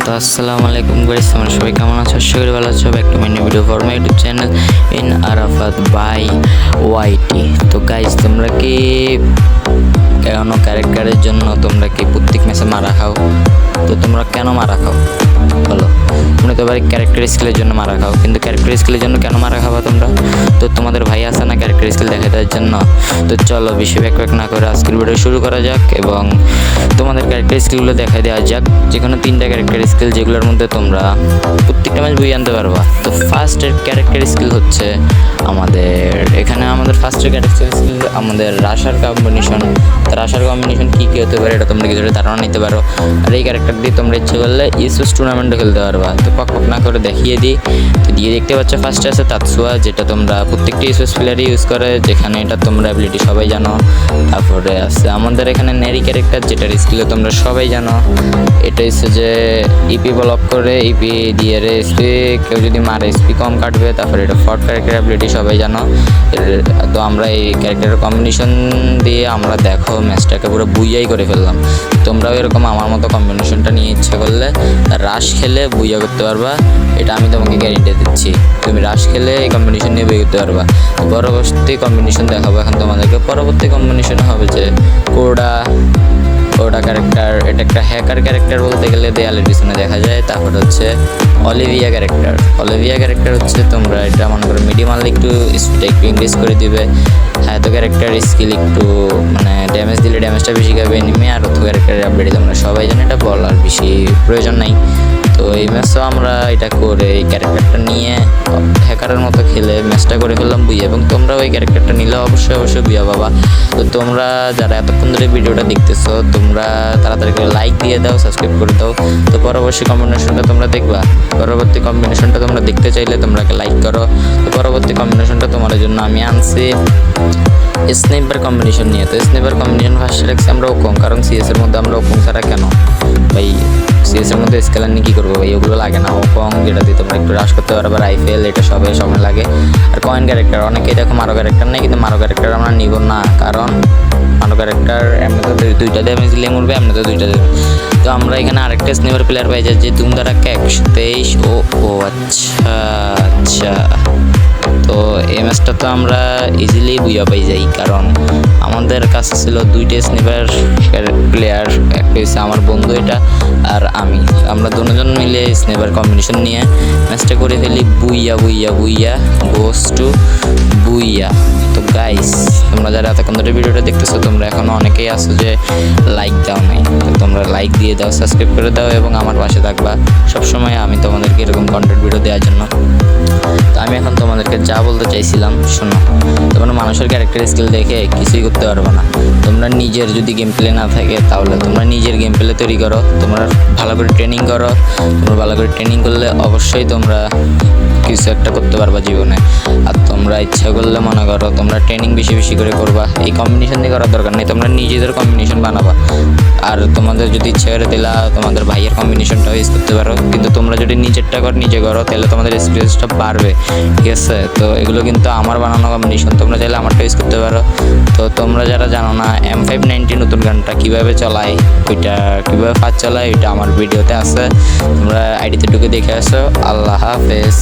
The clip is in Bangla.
তো আসসালামু আলাইকুম গাইস, তোমরা সবাই কেমন আছো? আশা করি ভালো আছো। Back to my new video for my YouTube channel in Arafat by YT. তো গাইস, তোমরা কি কেন ক্যারেক্টারের জন্য তোমরা কি প্রত্যেক ম্যাচে মারা খাও? তো তোমরা কেন মারা খাও বলো? তোমরা তো এবার ক্যারেক্টার স্কিলের জন্য মারা খাও, কিন্তু ক্যারেক্টার স্কিলের জন্য কেন মারা খাবা তোমরা? তো তোমাদের ভাই আছে না ক্যারেক্টার স্কিল দেখা দেওয়ার জন্য? তো চলো বেশি ব্যাক না করে আজকের ভিডিও শুরু করা যাক এবং তোমাদের ক্যারেক্টার স্কিলগুলো দেখা দেওয়া যাক। যে কোনো 3টা ক্যারেক্টার স্কিল যেগুলোর মধ্যে তোমরা প্রত্যেকটা ম্যাচ বই আনতে পারবা। তো ফার্স্টের ক্যারেক্টার স্কিল হচ্ছে আমাদের ফার্স্টের ক্যারেক্টার স্কিল আমাদের রাশার কম্বিনেশন। রাশার কম্বিনেশন কী হতে পারে এটা তোমরা কিছুটা ধারণা নিতে পারো। আর এই ক্যারেক্টার দিয়ে তোমরা ইচ্ছে করলে স্পোর্টস টুর্নামেন্টও খেলতে পারবা। তো পক না করে দেখিয়ে দিই। তো দিয়ে দেখতে পাচ্ছ ফার্স্টে আছে তাতসুয়া, যেটা তোমরা প্রত্যেকটি স্পোর্টস প্লেয়ারই ইউজ করে, যেখানে এটা তোমরা অ্যাবিলিটি সবাই জানো। তারপরে আছে আমাদের এখানে নেরি ক্যারেক্টার, যেটার স্কিলও তোমরা সবাই জানো। এটা হচ্ছে যে ইপি ব্লক করে ইপি দিয়ে এসপি কেউ যদি মারে এসপি কম কাটবে। তারপরে এটা ফর্ট ক্যারেক্টার অ্যাবিলিটি সবাই জানো। তো আমরা এই ক্যারেক্টারের কম্বিনেশন দিয়ে আমরা দেখো ম্যাচটাকে পুরো বুইয়াই করে ফেললাম। তোমরাও এরকম আমার মতো কম্বিনেশনটা নিয়ে ইচ্ছে করলে রাশ খেলে বুইয়া করতে পারবা, এটা আমি তোমাকে গ্যারেন্টি দিচ্ছি। তুমি রাশ খেলে এই কম্বিনেশন নিয়ে বই করতে পারবা। পরবর্তী কম্বিনেশন দেখাবো এখন তোমাদেরকে। পরবর্তী কম্বিনেশন হবে যে কোডা ক্যারেক্টার। এটা একটা হ্যাকার ক্যারেক্টার বলতে গেলে দেয়ালের পিছনে দেখা যায়। তারপর হচ্ছে অলিভিয়া ক্যারেক্টার হচ্ছে তোমরা এটা মনে করো মিডিয়াম মারলে একটু স্পিডটা একটু ইনক্রিজ করে দিবে। হায়াতো ক্যারেক্টার স্কিল একটু মানে ড্যামেজ দিলে ড্যামেজটা বেশি খাবে এনিমি। আর অথবা ক্যারেক্টারের আপডেট তোমরা সবাই জানো, এটা বলার বেশি প্রয়োজন নাই। তো এই ম্যাচও আমরা এটা করে এই ক্যারেক্টারটা নিয়ে হ্যাকারের মতো খেলে ম্যাচটা করে ফেললাম বুইয়া। এবং তোমরা ওই ক্যারেক্টারটা নিলে অবশ্যই বুইয়া পাবা। তো তোমরা যারা এতক্ষণ ধরে ভিডিওটা দেখতেছো তোমরা তাড়াতাড়ি করে লাইক দিয়ে দাও, সাবস্ক্রাইব করে দাও। তো পরবর্তী কম্বিনেশনটা তোমরা দেখবা। পরবর্তী কম্বিনেশনটা তোমরা দেখতে চাইলে তোমরা লাইক করো। তো পরবর্তী কম্বিনেশনটা তোমার জন্য আমি আনছি স্নাইপার কম্বিনেশন নিয়ে। তো স্নাইপার কম্বিনেশন ফার্স্টে রাখছি আমরা ওকং, কারণ সিএসের মধ্যে আমরা ওকং ছাড়া কেন ভাই, সিএসের মধ্যে স্কেলার নিয়ে কী করবো ভাই, ওগুলো লাগে না। ওকং যেটা দিয়ে তোমরা একটু রাশ করতে পারো, রাইফেল এটা সবাই সময় লাগে। আর কয়েন ক্যারেক্টার অনেকেই দেখো মারো ক্যারেক্টার নেই, কিন্তু মারো ক্যারেক্টার আমরা নিব না, কারণ মারো ক্যারেক্টার এমনিতে 2টা ড্যামেজ দিলে মরবে, এমনিতে 2টা দেবে। তো আমরা এখানে আরেকটা স্নাইপার প্লেয়ার পাই যাচ্ছি ধুমধারাক্কা 123। আচ্ছা তো এই ম্যাচটা তো আমরা ইজিলি বুঝা পাই যাই, কারণ আমাদের কাছে ছিল 2টা স্নাইপার প্লেয়ার। একটা হচ্ছে আমার বন্ধু এটা আর আমরা দুজন মিলে স্নাইপার কম্বিনেশন নিয়ে ম্যাচটা করে ফেলি বুইয়া গোস টু বুইয়া। তো গাইস, তোমরা যারা এতক্ষণ ধরে ভিডিওটা দেখতেছো তোমরা এখনও অনেকেই আছো যে লাইক দাও নাই। তো তোমরা লাইক দিয়ে দাও, সাবস্ক্রাইব করে দাও এবং আমার পাশে থাকবা সবসময় আমি তোমাদেরকে এরকম কন্টেন্ট ভিডিও দেওয়ার জন্য। তো আমি এখন তোমাদেরকে যা বলতে চাইছিলাম শোনো। তোমরা মানুষের ক্যারেক্টার স্কিল দেখে কিছুই করতে পারবে না। তোমরা নিজের যদি গেম প্লে না থাকে তাহলে তোমরা নিজের গেম প্লে তৈরি করো, তোমরা ভালো করে ট্রেনিং করো। তোমরা ভালো করে ট্রেনিং করলে অবশ্যই তোমরা কিছু একটা করতে পারবা জীবনে। আর তোমরা ইচ্ছা করলে মনে করো তোমরা ট্রেনিং বেশি করে করবা, এই কম্বিনেশন দিয়ে করার দরকার নেই, তোমরা নিজেদের কম্বিনেশন বানাবা। আর তোমাদের যদি ইচ্ছা করে দিলা তোমাদের ভাইয়ের কম্বিনেশনটাও ইউজ করতে পারো, কিন্তু তোমরা যদি নিজেরটা নিজে করো তাহলে তোমাদের এক্সপিরিয়েন্সটা বাড়বে, ঠিক আছে? তো এগুলো কিন্তু আমার বানানো কম্বিনেশন, তোমরা চাইলে আমারটা ইউজ করতে পারো। তো তোমরা যারা জানো না M590 নতুন গানটা কীভাবে চালায়, ওইটা কীভাবে ফাস্ট চালায়, ওইটা আমার ভিডিওতে আছে, তোমরা আইডিতে ঢুকে দেখে আসো। আল্লাহ হাফেজ।